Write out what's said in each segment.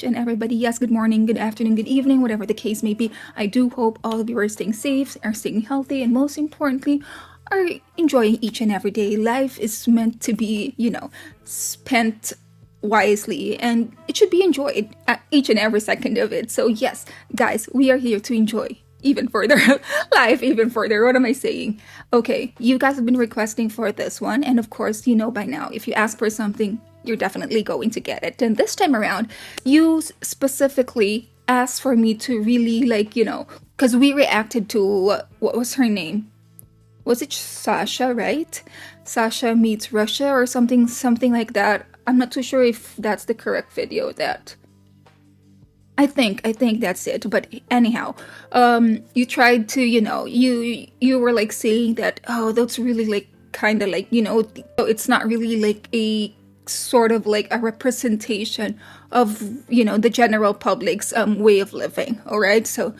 each and everybody. Yes, good morning, good afternoon, good evening, whatever the case may be. I do hope all of you are staying safe, are staying healthy, and most importantly, are enjoying each and every day. Life is meant to be, spent wisely, and it should be enjoyed each and every second of it. So yes, guys, we are here to enjoy even further life even further. What am I saying? Okay, you guys have been requesting for this one, and of course, you know by now, if you ask for something, you're definitely going to get it. And this time around, you specifically asked for me to really, because we reacted to what was her name? Was it Sasha, right? Sasha Meets Russia or something like that. I'm not too sure if that's the correct video. That I think that's it. But anyhow, you tried to, you were like saying that, oh, that's really like kind of like, it's not really like a sort of like a representation of, the general public's way of living. All right. So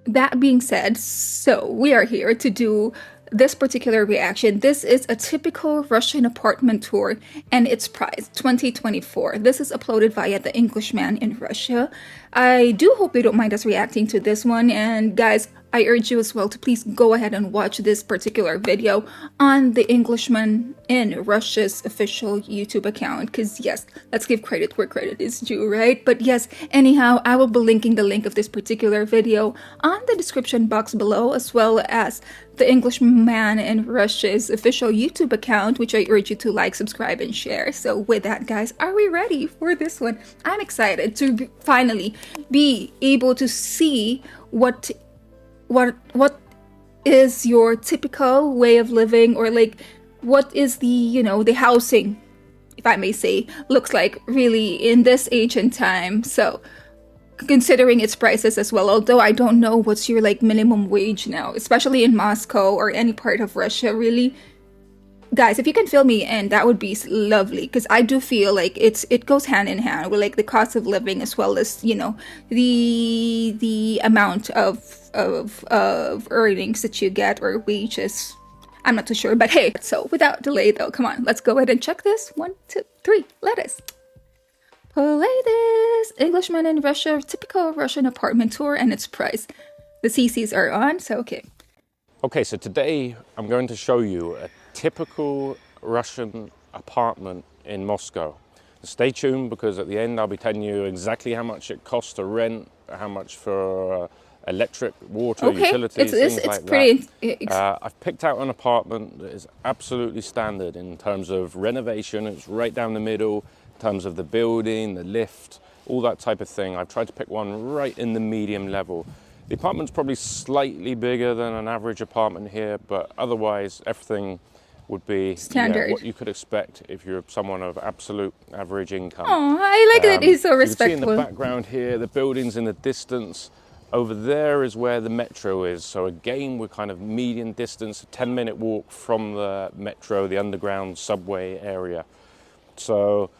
that being said, so we are here to do this particular reaction. This is a typical Russian apartment tour and its price, 2024. This is uploaded via The Englishman in Russia. I do hope they don't mind us reacting to this one. And guys, I urge you as well to please go ahead and watch this particular video on The Englishman in Russia's official YouTube account. Because yes, let's give credit where credit is due, right? But yes, anyhow, I will be linking the link of this particular video on the description box below, as well as The Englishman in Russia's official YouTube account, which I urge you to like, subscribe, and share. So with that, guys, are we ready for this one? I'm excited to finally be able to see what is your typical way of living, or like what is the the housing, if I may say, looks like really in this ancient time. So considering its prices as well, although I don't know what's your like minimum wage now, especially in Moscow or any part of Russia, really. Guys, if you can fill me in, that would be lovely, because I do feel like it goes hand in hand with like the cost of living, as well as the amount of earnings that you get, or wages. I'm not too sure, but hey, so without delay though, come on, let's go ahead and check this. 1, 2, 3, let us play this. Englishman in Russia, typical Russian apartment tour and its price. The CCs are on, so okay. Okay, so today I'm going to show you a typical Russian apartment in Moscow. Stay tuned, because at the end I'll be telling you exactly how much it costs to rent, how much for electric, water, utilities, things like that. I've picked out an apartment that is absolutely standard in terms of renovation. It's right down the middle in terms of the building, the lift, all that type of thing. I've tried to pick one right in the medium level. The apartment's probably slightly bigger than an average apartment here, but otherwise everything would be standard, what you could expect if you're someone of absolute average income. Oh, I like that he's so respectful. You can see in the background here, the buildings in the distance. Over there is where the metro is. So again, we're kind of median distance, a 10-minute walk from the metro, the underground subway area. So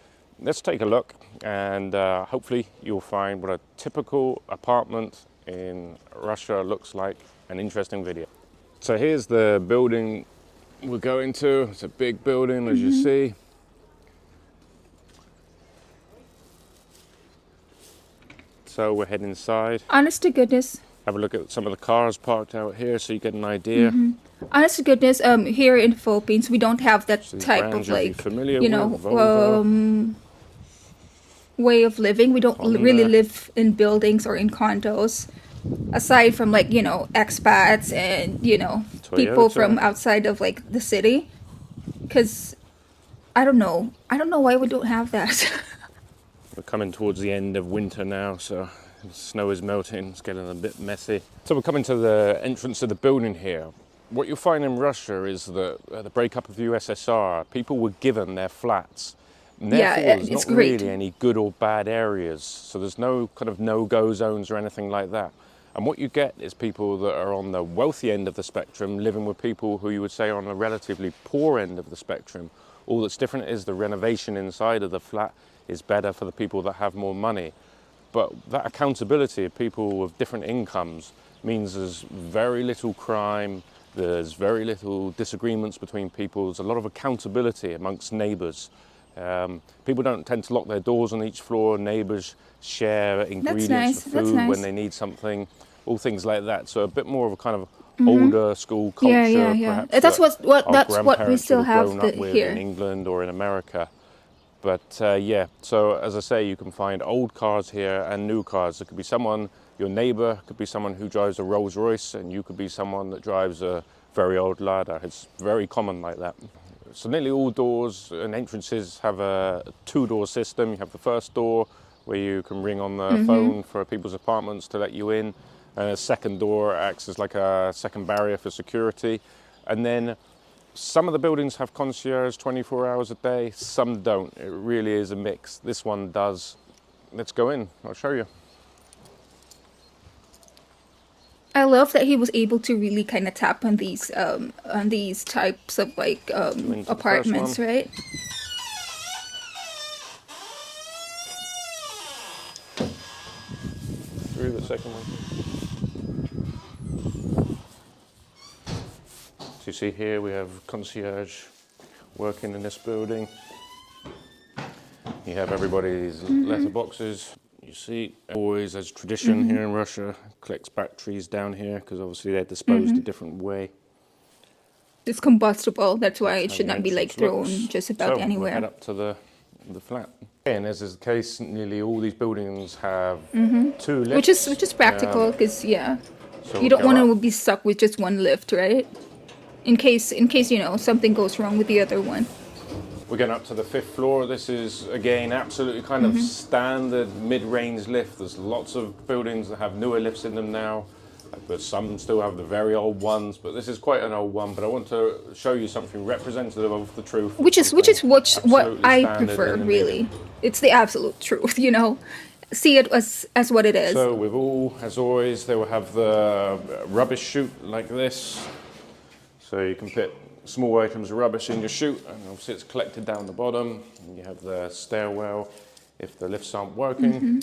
let's take a look, and hopefully you'll find what a typical apartment in Russia looks like. An interesting video. So here's the building we're going to. It's a big building, as you see. So we're heading inside. Honest to goodness. Have a look at some of the cars parked out here so you get an idea. Honest to goodness, here in the Philippines, we don't have that type of like, way of living. We don't really live in buildings or in condos, aside from like, expats and, people from outside of like the city. Because I don't know why we don't have that. We're coming towards the end of winter now, so the snow is melting. It's getting a bit messy. So we're coming to the entrance of the building here. What you'll find in Russia is that at the breakup of the USSR, people were given their flats. And therefore, there's not really any good or bad areas. So there's no kind of no-go zones or anything like that. And what you get is people that are on the wealthy end of the spectrum living with people who you would say are on a relatively poor end of the spectrum. All that's different is the renovation inside of the flat is better for the people that have more money. But that accountability of people with different incomes means there's very little crime, there's very little disagreements between people, there's a lot of accountability amongst neighbours. People don't tend to lock their doors on each floor. Neighbours share ingredients nice, for that's food nice. when they need something, all things like that. So a bit more of a kind of older school culture, Yeah. perhaps That's that our that's what we grandparents would still have grown have up with in here. England or in America. But yeah, so as I say, you can find old cars here and new cars. There could be someone, your neighbour could be someone who drives a Rolls Royce, and you could be someone that drives a very old Lada. It's very common like that. So nearly all doors and entrances have a two-door system. You have the first door where you can ring on the phone for people's apartments to let you in, and a second door acts as like a second barrier for security. And then some of the buildings have concierge 24 hours a day, some don't. It really is a mix. This one does. Let's go in, I'll show you. I love that he was able to really kind of tap on these types of like Into the first apartments, one. right? Through the second one. So you see here we have concierge working in this building. You have everybody's letterboxes. You see, always as tradition here in Russia, collects batteries down here because obviously they're disposed a different way. It's combustible. That's why it How should the not be like entrance thrown looks. just So about we'll head anywhere. up to the flat. And as is the case, nearly all these buildings have two lifts. Which is practical because yeah, So you we'll don't go want up. to be stuck with just one lift, right? In case you know something goes wrong with the other one. We're going up to the 5th floor. This is, again, absolutely kind of standard mid-range lift. There's lots of buildings that have newer lifts in them now, but some still have the very old ones. But this is quite an old one. But I want to show you something representative of the truth. Which is what Absolutely I standard prefer, in the really. middle. It's the absolute truth, you know. See it as what it is. So with all, as always, they will have the rubbish chute like this. So you can put small items of rubbish in your chute, and obviously it's collected down the bottom. And you have the stairwell if the lifts aren't working.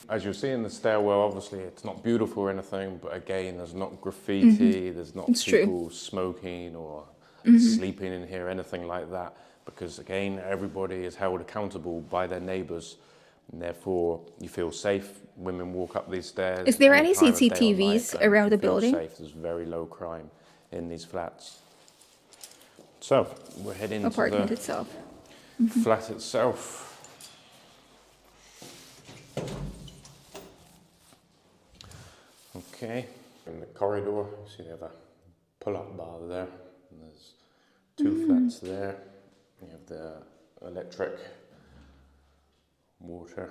As you'll see in the stairwell, obviously it's not beautiful or anything, but again, there's not graffiti, there's not It's true. people smoking or sleeping in here, anything like that. Because again, everybody is held accountable by their neighbours, and therefore you feel safe. Women walk up these stairs. Is there any time of day or night, CCTVs and around you the feel building? Safe. There's very low crime in these flats. So we're heading to Apartment the itself. flat itself. Okay, in the corridor, you see they have a pull-up bar there, and there's two flats there. You have the electric, water.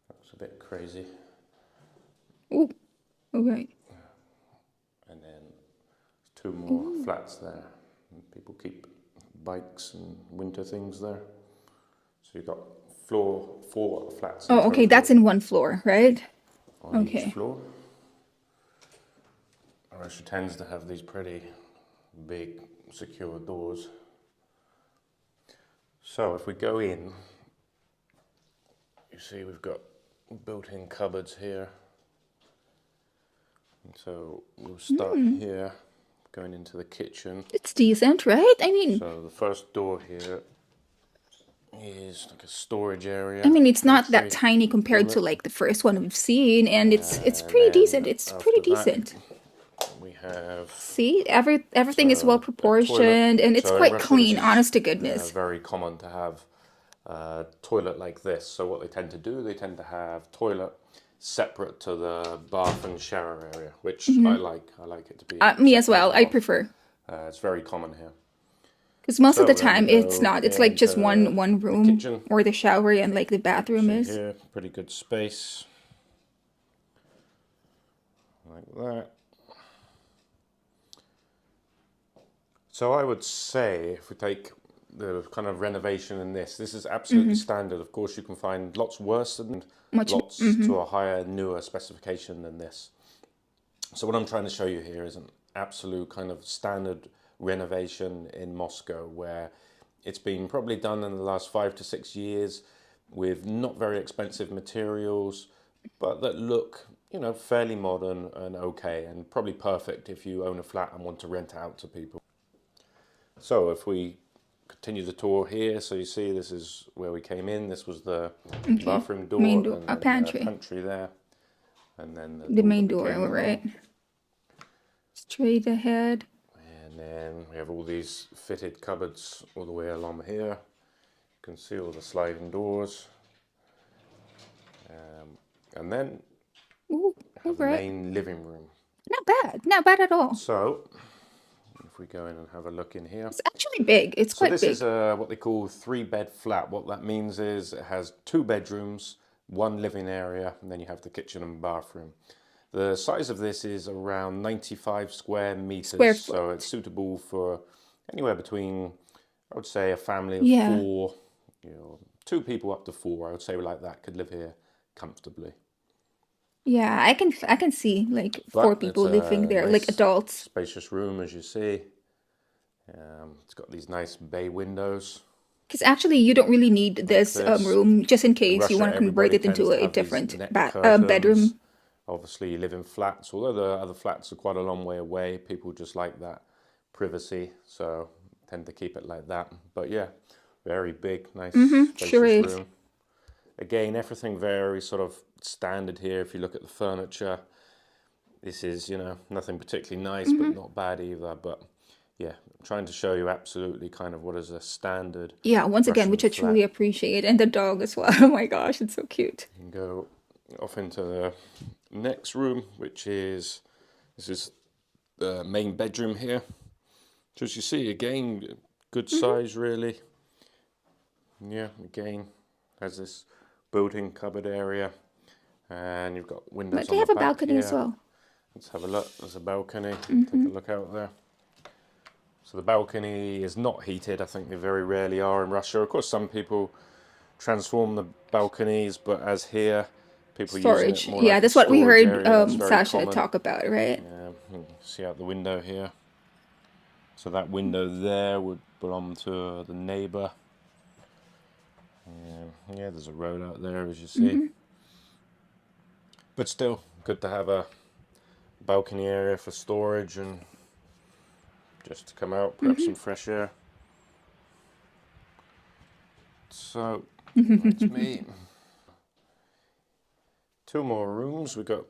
Looks a bit crazy. Ooh, okay. And then two more flats there. And people keep bikes and winter things there. So you've got 4 flats. Oh, okay. That's in one floor, right? on okay. each floor. Russia tends to have these pretty big secure doors. So if we go in, you see we've got built-in cupboards here. And so we'll start here, going into the kitchen. It's decent, right? I mean, So the first door here is like a storage area. it's not that Very tiny compared to toilet. like the first one we've seen, and it's pretty And then decent. It's pretty after that, decent. We have See, everything is So, well a proportioned, toilet. and it's So in quite Russia, clean. this is, Honest to goodness. very common to have a toilet like this. So what they tend to do, they tend to have toilet separate to the bath and shower area, which I like. I like it to be. Me as separate well. I prefer. It's very common here. Because most of So the then time we it's go not. It's like just into one the room kitchen. or the shower and like the bathroom See is. here, pretty good space. Like that. So I would say, if we take the kind of renovation in this is absolutely standard. Of course, you can find lots worse and lots to a higher, newer specification than this. So what I'm trying to show you here is an absolute kind of standard renovation in Moscow, where it's been probably done in the last 5 to 6 years with not very expensive materials, but that look, fairly modern and okay, and probably perfect if you own a flat and want to rent it out to people. So if we continue the tour here, so you see this is where we came in. This was the Okay. bathroom Main door, door, and a then pantry. the pantry there, and then the The door main that we door, came in right? on. Straight ahead. And then we have all these fitted cupboards all the way along here. You can see all the sliding doors. And then Ooh, have the right. main living room. Not bad at all. So if we go in and have a look in here. It's actually big. It's So quite this big. is what they call 3-bed flat. What that means is it has 2 bedrooms, 1 living area, and then you have the kitchen and bathroom. The size of this is around 95 square meters, Square so foot. it's suitable for anywhere between, I would say, a family of Yeah. 4, 2 people up to 4. I would say like that could live here comfortably. Yeah, I can see like But 4 it's people living a there, like nice, adults. spacious room, as you see. It's got these nice bay windows. Because actually, you don't really need this this. room just in In case you Russia, want to convert everybody it tends into to a have these different net curtains. bedroom. Obviously, you live in flats. Although the other flats are quite a long way away, people just like that privacy, so tend to keep it like that. But yeah, very big, nice, spacious Sure is. room. Again, everything very sort of standard here. If you look at the furniture, this is, nothing particularly nice, but not bad either. But yeah, I'm trying to show you absolutely kind of what is a standard Yeah, once again, Russian which I flat. truly appreciate. And the dog as well. Oh my gosh, it's so cute. You can go off into the next room, which is, this is the main bedroom here. So as you see, again, good size really. Yeah, again, has this built-in cupboard area, and you've got windows But they on have the a back balcony as here. well. Let's have a look. There's a balcony. Take a look out there. So the balcony is not heated. I think they very rarely are in Russia. Of course, some people transform the balconies, but as here, people using it Storage. more Yeah, like a that's what we storage heard area. That's very Sasha common. talk about, right? You can see out the window here. So that window there would belong to the neighbour. Yeah, there's a road out there, as you see. But still, good to have a balcony area for storage and just to come out, perhaps some fresh air. So that's me. 2 more rooms. We've got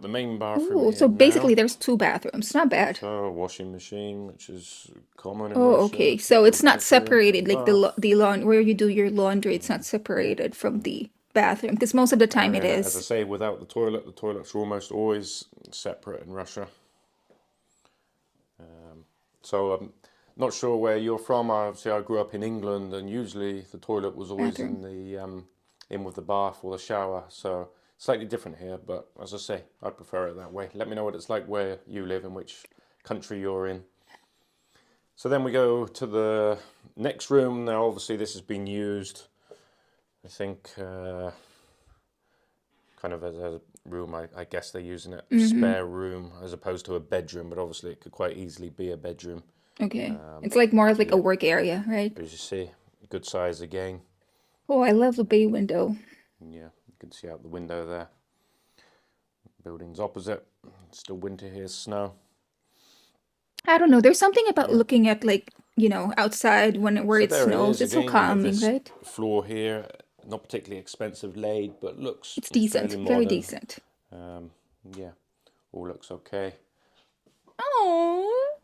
the main bathroom Oh, here so now. basically there's 2 bathrooms. Not bad. So a washing machine, which is common in Oh, Russia. okay. So it's not Bathroom, separated like bath. the lawn where you do your laundry. It's not separated from the bathroom because most of the time it As I is. say, without the toilets are almost always separate in Russia. So I'm not sure where you're from. Obviously, I grew up in England, and usually the toilet was always in the in with the bath or the shower. So slightly different here, but as I say, I prefer it that way. Let me know what it's like where you live and which country you're in. So then we go to the next room. Now, obviously, this has been used, I think, kind of as a room. I guess they're using it spare room as opposed to a bedroom, but obviously it could quite easily be a bedroom. Okay. It's like more like a work area, right? But as you see, good size again. Oh, I love the bay window. Yeah, you can see out the window there. Buildings opposite. It's still winter here, snow. I don't know. There's something about looking at like, outside where So it there it snows. is. It's so Again, you have calming, this right? floor here, not particularly expensive laid, but looks It's decent. fairly Very modern. decent. Yeah, all looks okay. Oh.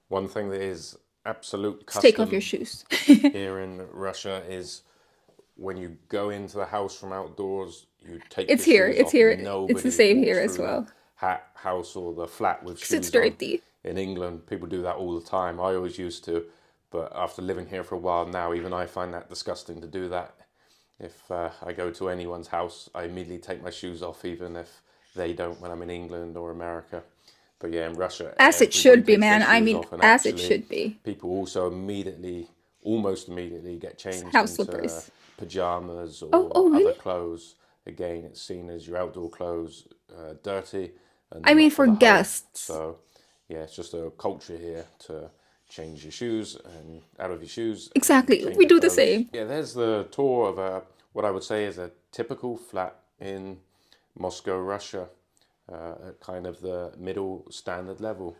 One thing that is absolute Just take off custom your shoes. here in Russia is when you go into the house from outdoors, you take It's your here. shoes It's off. here. It's the Nobody same walks here as through well. the house or the flat with 'Cause it's shoes on. dirty. In England, people do that all the time. I always used to, but after living here for a while now, even I find that disgusting to do that. If I go to anyone's house, I immediately take my shoes off, even if they don't when I'm in England or America. But yeah, in Russia, As it everybody should be, takes their man. I shoes mean, off, and as it actually, should be. people also almost immediately get changed House into slippers. pajamas or Oh, other really? clothes. Again, it's seen as your outdoor clothes dirty and I mean, not for for the home. guests. So yeah, it's just a culture here to change your shoes and out of your shoes. Exactly. Change We your do the clothes. same. Yeah, there's the tour of what I would say is a typical flat in Moscow, Russia, at kind of the middle standard level.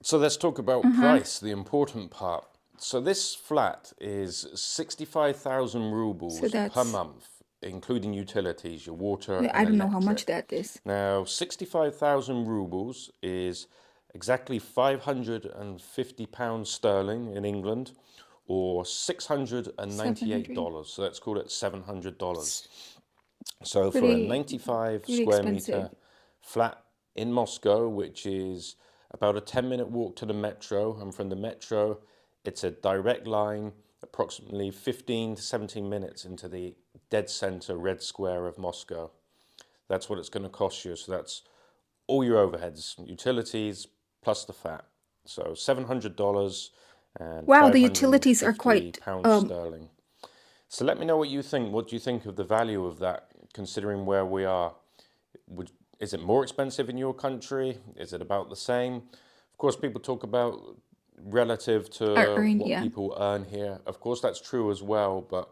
So let's talk about price, the important part. So this flat is 65,000 rubles So per that's, month, including utilities, your water I and don't know how much electric. that is. Now, 65,000 rubles is exactly 550 pounds sterling in England, or $698. 700. So let's call it $700. So for a Pretty, 95 pretty square expensive. meter flat in Moscow, which is about a 10-minute walk to the metro, and from the metro, it's a direct line, approximately 15 to 17 minutes into the dead center Red Square of Moscow. That's what it's going to cost you. So that's all your overheads, utilities, plus the fat. So $700 and Wow, the utilities are 550 quite, pounds sterling. So let me know what you think. What do you think of the value of that, considering where we are? Is it more expensive in your country? Is it about the same? Of course, people talk about relative are to earned, what yeah. people earn here. Of course, that's true as well, but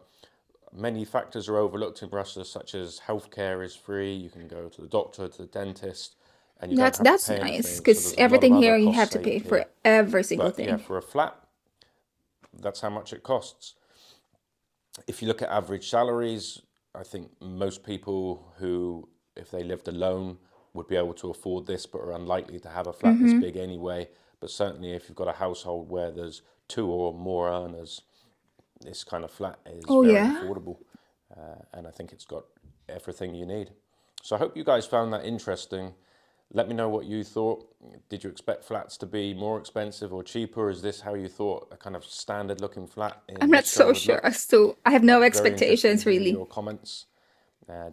many factors are overlooked in Russia, such as healthcare is free, you can go to the doctor, to the dentist, and you don't have to That's pay nice anything. So because there's a lot of everything other here you costs have to pay saved here. for every single But yeah, thing. for a flat, that's how much it costs. If you look at average salaries, I think most people who, if they lived alone, would be able to afford this, but are unlikely to have a flat this big anyway. But certainly, if you've got a household where there's two or more earners, this kind of flat is Oh very yeah. affordable. And I think it's got everything you need. So I hope you guys found that interesting. Let me know what you thought. Did you expect flats to be more expensive or cheaper? Is this how you thought a kind of standard looking flat I'm in not Moscow so would sure look? as to, I have no I'd be very interested expectations in hearing really. your comments.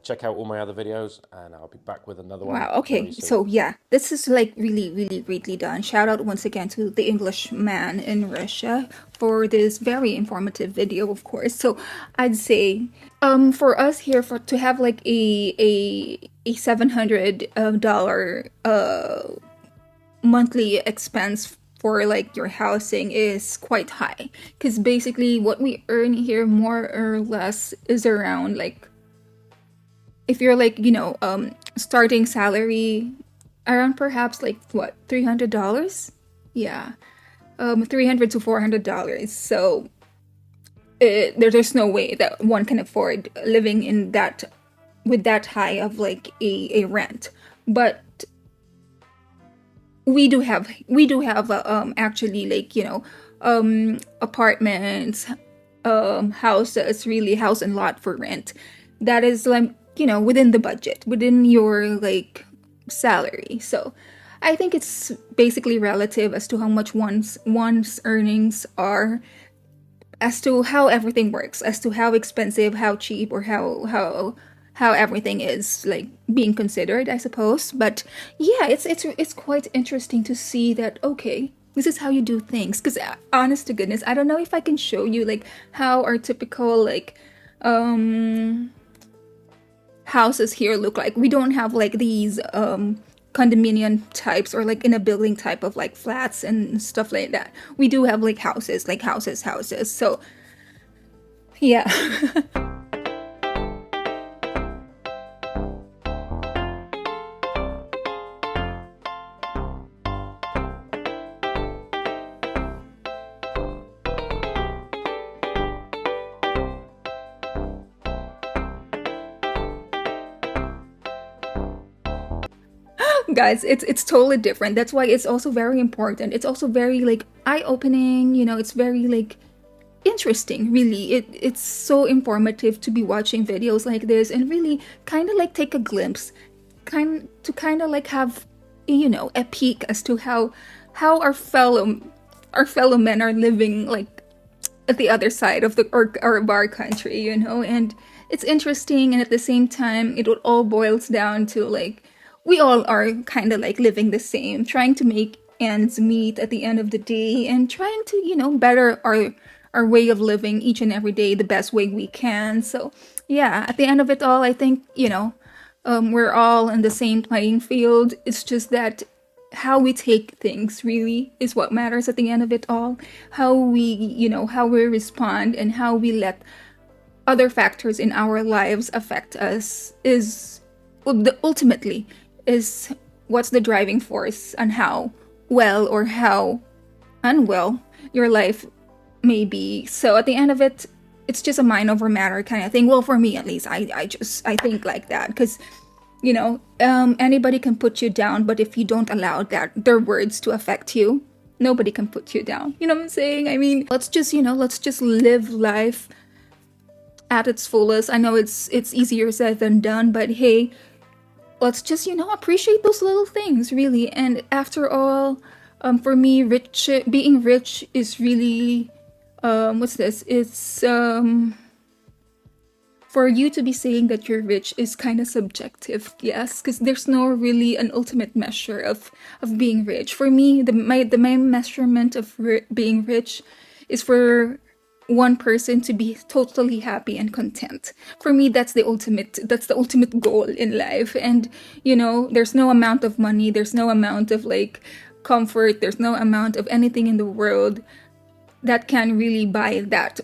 Check out all my other videos, and I'll be back with another one Wow, very okay. soon. So yeah, this is like really, really greatly done. Shout out once again to the English man in Russia for this very informative video, of course. So I'd say for us here for to have like a $700 monthly expense for like your housing is quite high, because basically what we earn here more or less is around like, if you're like, starting salary around perhaps like what, $300. Yeah, 300 to $400. So there's no way that one can afford living in that, with that high of like a rent. But we do have actually like, apartments, houses, really house and lot for rent, that is like, within the budget, within your like salary. So I think it's basically relative as to how much one's earnings are, as to how everything works, as to how expensive, how cheap, or how everything is like being considered, I suppose. But yeah, it's quite interesting to see that, okay, this is how you do things. Because honest to goodness, I don't know if I can show you like how our typical like houses here look like. We don't have like these condominium types, or like in a building type of like flats and stuff like that. We do have like houses, like houses. So yeah. Guys, it's totally different. That's why it's also very important. It's also very like eye-opening, it's very like interesting, really. It's so informative to be watching videos like this and really kind of like take a glimpse, kind of like have, a peek as to how our fellow men are living like at the other side of the or of our country, and it's interesting. And at the same time, it all boils down to like, we all are kind of like living the same, trying to make ends meet at the end of the day, and trying to, better our way of living each and every day the best way we can. So yeah, at the end of it all, I think, we're all in the same playing field. It's just that how we take things really is what matters at the end of it all. How we respond, and how we let other factors in our lives affect us ultimately is what's the driving force on how well or how unwell your life may be. So at the end of it, it's just a mind over matter kind of thing. Well, for me at least, I think like that because anybody can put you down, but if you don't allow their words to affect you, nobody can put you down. You know what I'm saying? I mean, let's just live life at its fullest. I know it's easier said than done, but hey, let's just appreciate those little things, really. And after all, for me, being rich is really what's this? It's for you to be saying that you're rich is kind of subjective, yes, because there's no really an ultimate measure of being rich. For me, the main measurement of being rich is for one person to be totally happy and content. For me, that's the ultimate goal in life. And there's no amount of money, there's no amount of like comfort, there's no amount of anything in the world that can really buy that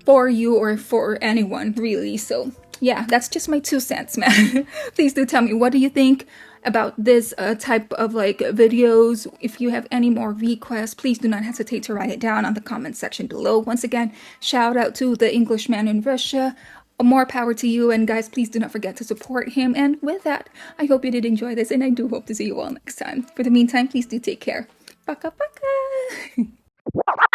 for you or for anyone, really. So yeah, that's just my 2 cents, man. Please do tell me, what do you think about this type of like videos? If you have any more requests, please do not hesitate to write it down on the comment section below. Once again, shout out to the Englishman in Russia. More power to you, and guys, please do not forget to support him. And with that, I hope you did enjoy this, and I do hope to see you all next time. For the meantime, please do take care. Paka paka.